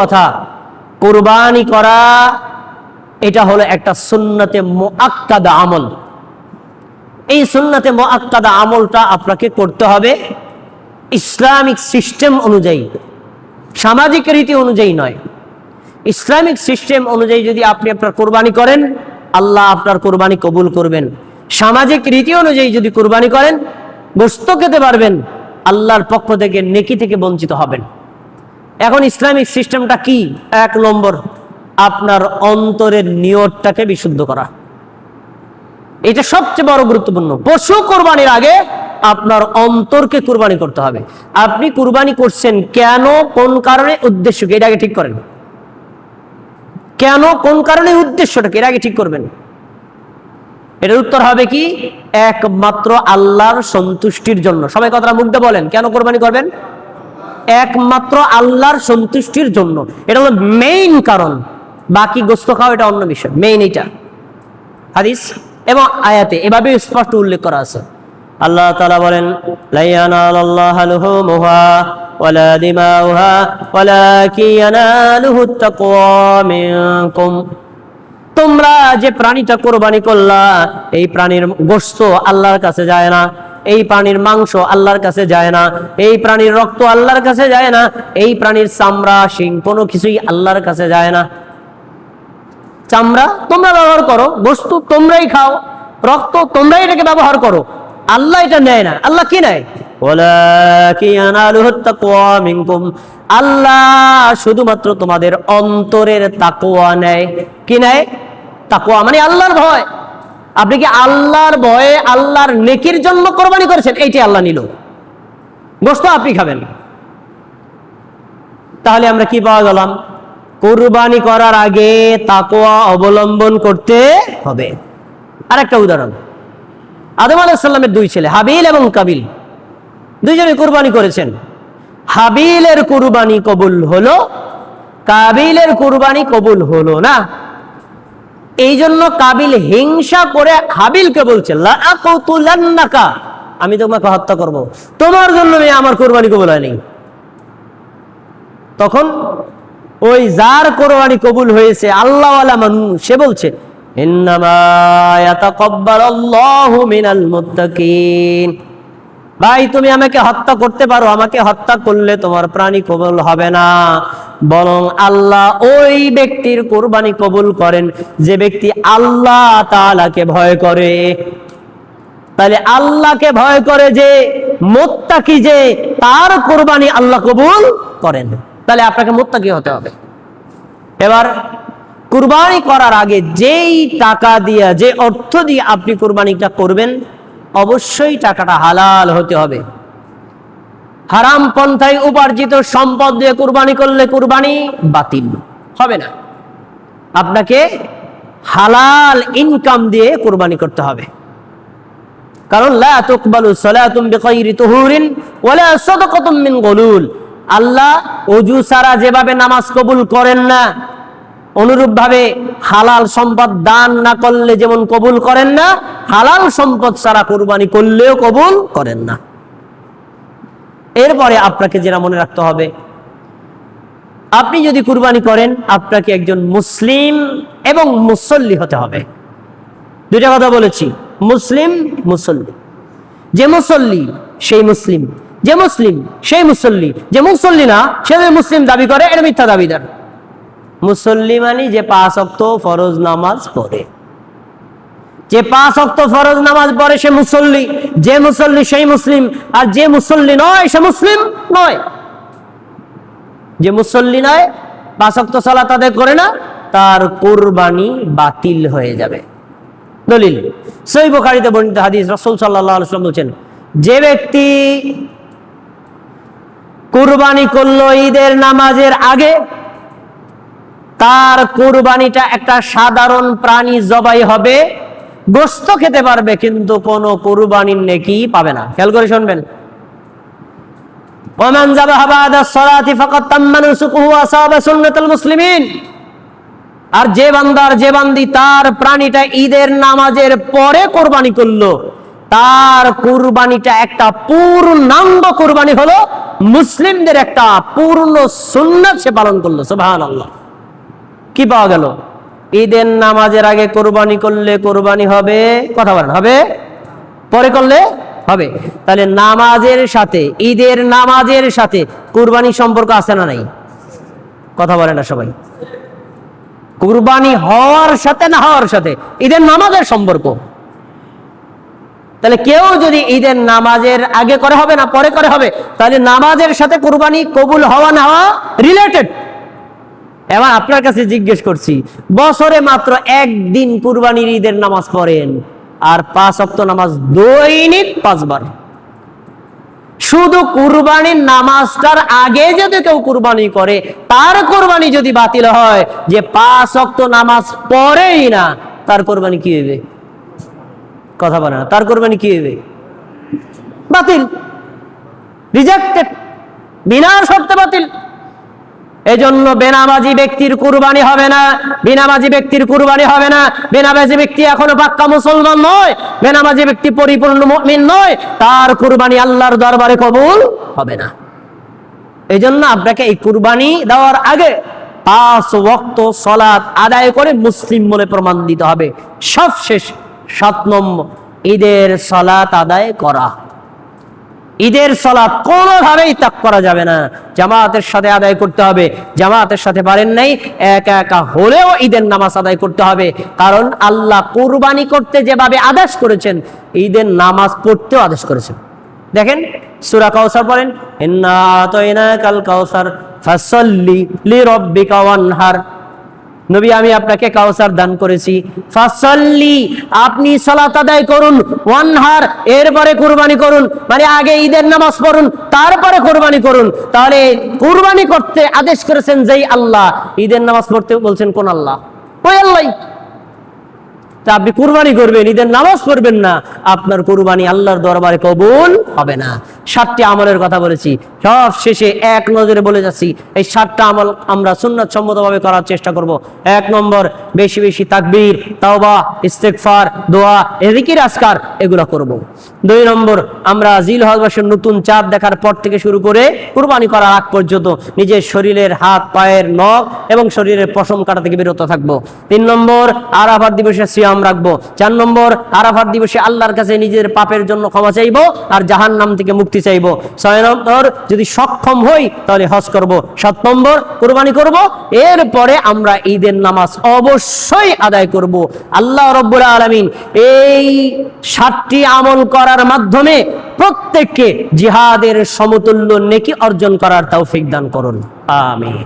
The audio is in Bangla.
কথা, কুরবানি করা এটা হলো একটা সুন্নতে মুআক্কাদা আমল। এই সুন্নতে মুআক্কাদা আমলটা আপনাকে করতে হবে ইসলামিক সিস্টেম অনুযায়ী, সামাজিক রীতি অনুযায়ী নয়। ইসলামিক সিস্টেম অনুযায়ী যদি আপনি আপনার কুরবানি করেন, আল্লাহ আপনার কুরবানি কবুল করবেন। সামাজিক রীতি অনুযায়ী যদি কুরবানি করেন, গোশত খেতে পারবেন, আল্লাহর পক্ষ থেকে নেকি থেকে বঞ্চিত হবেন। এখন ইসলামিক সিস্টেমটা কি? 1 নম্বর, আপনার অন্তরের নিয়তটাকে বিশুদ্ধ করা। এটা সবচেয়ে বড় গুরুত্বপূর্ণ। পশু কুরবানির আগে আপনার অন্তরকে কুরবানি করতে হবে। আপনি কুরবানি করছেন কেন, কোন কারণে, উদ্দেশ্যকে এর আগে ঠিক করেন। কেন, কোন কারণে, উদ্দেশ্যটাকে এর আগে ঠিক করবেন। এটার উত্তর হবে কি? একমাত্র আল্লাহর সন্তুষ্টির জন্য। সবাই কথাটা মুখ দিয়ে বলেন, কেন কোরবানি করবেন? একমাত্র আল্লাহর সন্তুষ্টির জন্য। এটা হলো মেইন কারণ। বাকি গোশত খাওয়া এটা অন্য বিষয়, মেইন এটা। হাদিস এবং আয়াতে এভাবে স্পষ্ট উল্লেখ করা আছে। আল্লাহ তাআলা বলেন, লা ইয়ানালাল্লাহু লুহুমুহা ওয়ালা দিমাউহা ওয়ালাকিন ইয়ানালুহুত তাকওয়া মিনকুম। তোমরা যে প্রাণীটা কোরবানি করলা, এই প্রাণীর গোশত আল্লাহর কাছে যায় না, এই প্রাণীর মাংস আল্লাহর কাছে যায় না, এই প্রাণীর রক্ত আল্লাহর কাছে যায় না, এই প্রাণীর চামড়া, শিং কোনো কিছুই আল্লাহর কাছে যায় না। চামড়া তোমরা ব্যবহার করো, গোশত তোমরাই খাও, রক্ত তোমরাই এটাকে ব্যবহার করো, আল্লাহ এটা নেয় না। আল্লাহ কি নেয়? ওয়ালাকিন ইয়ানালুহুত তাকওয়া মিনকুম। আল্লাহ শুধুমাত্র তোমাদের অন্তরের তাকওয়া নেয়। কি নেয়? তাকওয়া মানে আল্লাহর ভয়। আপনি কি আল্লাহর ভয়ে, আল্লাহর নেকির জন্য কোরবানি করেছেন? এইটাই আল্লাহ নিল। গোশত আপনি খাবেন। তাহলে আমরা কি পাওয়া গেলাম? কুরবানি করার আগে তাকওয়া অবলম্বন করতে হবে। আরেকটা উদাহরণ, আদম আলাইহিস সালামের 2 ছেলে হাবিল এবং কাবিল, দুইজনে কুরবানি করেছেন। হাবিলের কুরবানি কবুল হলো, কাবিলের কুরবানি কবুল হলো না। এই জন্য কাবিল হিংসা করে হাবিলকে বলছে, লা আকুতুলান্নাকা, আমি তোমাকে হত্যা করব, তোমার জন্য আমার কুরবানি কবুল হয়নি। তখন ওই যার কোরবানি কবুল হয়েছে, আল্লাহওয়ালা মানুষ, সে বলছে, ইন্নামা ইয়াতাকাব্বালুল্লাহু মিনাল মুত্তাকিন। ভাই তুমি আমাকে হত্যা করতে পারো, আমাকে হত্যা করলে তোমার প্রাণী কবুল হবে না, বরং আল্লাহ ওই ব্যক্তির কোরবানি কবুল করেন যে ব্যক্তি আল্লাহ তাআলাকে ভয় করে। তাহলে আল্লাহকে ভয় করে যে মুত্তাকি, যে তার কোরবানি আল্লাহ কবুল করেন। তাহলে আপনাকে মুত্তাকি হতে হবে। এবার কুরবানি করার আগে যেই টাকা দিয়ে, যে অর্থ দিয়ে আপনি কুরবানিটা করবেন, অবশ্যই টাকাটা হালাল হতে হবে। হারাম পন্থায় উপার্জিত সম্পদ দিয়ে কুরবানি করলে কুরবানি বাতিল হবে না। আপনাকে হালাল ইনকাম দিয়ে কুরবানি করতে হবে। কারণ লা তুকবালু সালাতুম বিগাইরি তুহুরিন ওয়ালা সাদাকাতুম মিন গুলুল। আল্লাহ ওযু ছাড়া যেভাবে নামাজ কবুল করেন না, অনুরূপ ভাবে হালাল সম্পদ দান না করলে যেমন কবুল করেন না, হালাল সম্পদ ছাড়া কুরবানি করলেও কবুল করেন না। এরপরে আপনাকে যেটা মনে রাখতে হবে, আপনি যদি কুরবানি করেন, আপনাকে একজন মুসলিম এবং মুসল্লি হতে হবে। দুইটা কথা বলেছি, মুসলিম, মুসল্লি। যে মুসল্লি সেই মুসলিম, যে মুসলিম সেই মুসল্লি। যে মুসল্লি না সে মুসলিম দাবি করে, এটা মিথ্যা দাবিদার। মুসল্লি মানে যে 5 ওয়াক্ত ফরজ নামাজ পড়ে। যে 5 ওয়াক্ত ফরজ নামাজ পড়ে সে মুসল্লি। যে মুসল্লি সেই মুসলিম, আর যে মুসল্লি নয় সে মুসলিম নয়। যে মুসল্লি নয়, 5 ওয়াক্ত সালাত আদায় করে না, তার কুরবানি বাতিল হয়ে যাবে। দলিল সহিহ বুখারীতে বর্ণিত হাদিস, রাসূল সাল্লাল্লাহু আলাইহি ওয়াসাল্লাম বলেছেন, যে ব্যক্তি কুরবানি করলো ঈদের নামাজের আগে, তার কুরবানিটা একটা সাধারণ প্রাণী জবাই হবে, গোশত খেতে পারবে, কিন্তু কোন কুরবানির নেকি পাবে না। খেয়াল করে শুনবেন। ওমান যাবাহা বাদা সলাতি ফাকাদ তাম্মা নুসুকুহু ওয়া আসাবা সুন্নাতুল মুসলিমিন। আর যে বান্দার, যে বান্দি তার প্রাণীটা ঈদের নামাজের পরে কুরবানি করলো, তার কুরবানিটা একটা পূর্ণাঙ্গ কুরবানি হলো, মুসলিমদের একটা পূর্ণ সুন্নাত সে পালন করলো। সুবহানাল্লাহ। কি পাওয়া গেল? ঈদের নামাজের আগে কুরবানি করলে কুরবানি হবে, কথা বলেন, হবে? পরে করলে হবে? তাহলে নামাজের সাথে, ঈদের নামাজের সাথে কুরবানি সম্পর্ক আছে না নাই? কথা বলে না সবাই। কুরবানি হওয়ার সাথে না হওয়ার সাথে ঈদের নামাজের সম্পর্ক। তাহলে কেউ যদি ঈদের নামাজের আগে করে হবে না পরে করে হবে, তাহলে নামাজের সাথে কুরবানি কবুল হওয়া না হওয়া রিলেটেড। এবার আপনার কাছে জিজ্ঞেস করছি, বছরে মাত্র একদিন কুরবানির ঈদের নামাজ পড়েন আর 5 ওয়াক্ত নামাজ দৈনিক 5 বার। শুধু কুরবানির নামাজটার আগে যদি কেউ কুরবানি করে, তার কুরবানি যদি বাতিল হয়, যে 5 ওয়াক্ত নামাজ পড়েই না, তার কুরবানি কি হবে? কথা বলে না, তার কুরবানি কি হবে? বাতিল, রিজেক্টেড, বিনা শর্তে বাতিল। এজন্য বেনামাজি ব্যক্তির কুরবানি হবে না, বেনামাজি ব্যক্তির কুরবানি হবে না। বেনামাজি ব্যক্তি এখনো পাক্কা মুসলমান নয়, বেনামাজি ব্যক্তি পরিপূর্ণ মুমিন নয়, তার কুরবানি আল্লাহর দরবারে কবুল হবে না। এজন্য আপনাকে এই কুরবানি দেওয়ার আগে 5 ওয়াক্ত সালাত আদায় করে মুসলিম বলে প্রমাণ দিতে হবে। সবশেষ 7 নম্বর, ঈদের সালাত আদায় করা। ঈদের সালাত কোনোভাবেই ত্যাগ করা যাবে না, জামাতের সাথে আদায় করতে হবে। জামাতের সাথে পারেন নাই, একা একা হলেও ঈদের নামাজ আদায় করতে হবে। কারণ আল্লাহ কুরবানি করতে যেভাবে আদেশ করেছেন, ঈদের নামাজ পড়তেও আদেশ করেছেন। দেখেন সূরা কাউসার পড়েন, ইন্না আতাইনাকাল কাউসার ফাসাল্লি লিরাব্বিকা ওয়ানহার। নবী, আমি আপনাকে কাউসার দান করেছি, ফাসাল্লি, আপনি সালাত আদায় করুন, ওয়ানহার, এরপরে কুরবানি করুন। মানে আগে ঈদের নামাজ পড়ুন, তারপরে কুরবানি করুন। তাহলে কুরবানি করতে আদেশ করেছেন যেই আল্লাহ, ঈদের নামাজ পড়তে বলছেন কোন আল্লাহ? ওই আল্লাহ। তা আপনি কুরবানি করবেন, ঈদের নামাজ পড়বেন না, আপনার কুরবানি আল্লাহর দরবারে কবুল হবে না। 7টি আমলের কথা বলেছি, সব শেষে এক নজরে বলে যাচ্ছি, এই 7টা আমল আমরা সুন্নাত সম্মতভাবে করার চেষ্টা করব। 1 নম্বর, বেশি বেশি তাকবীর, তাওবা, ইস্তেগফার, দোয়া, জিকির আজকার এগুলো করব। 2 নম্বর, আমরা জিলহজ মাসের নতুন চাঁদ দেখার পর থেকে শুরু করে কুরবানি করার আগ পর্যন্ত নিজের শরীরের হাত, পায়ের নখ এবং শরীরের পশম কাটা থেকে বিরত থাকবো। 3 নম্বর, আরাফাত দিবসে সিয়াম রাখবো। 4 নম্বর, আরাফাত দিবসে আল্লাহর কাছে নিজের পাপের জন্য ক্ষমা চাইবো আর জাহান্নাম থেকে মুক্তি চাইবো। 6 নম্বর, যদি সক্ষম হই তাহলে হজ করব। 7 নম্বর, কুরবানি করব। এরপরে আমরা ঈদের নামাজ অবশ্যই আদায় করব। আল্লাহ রাব্বুল আলামিন এই 7টি আমল করার মাধ্যমে প্রত্যেককে জিহাদের সমতুল্য নেকি অর্জন করার তৌফিক দান করুন। আমিন।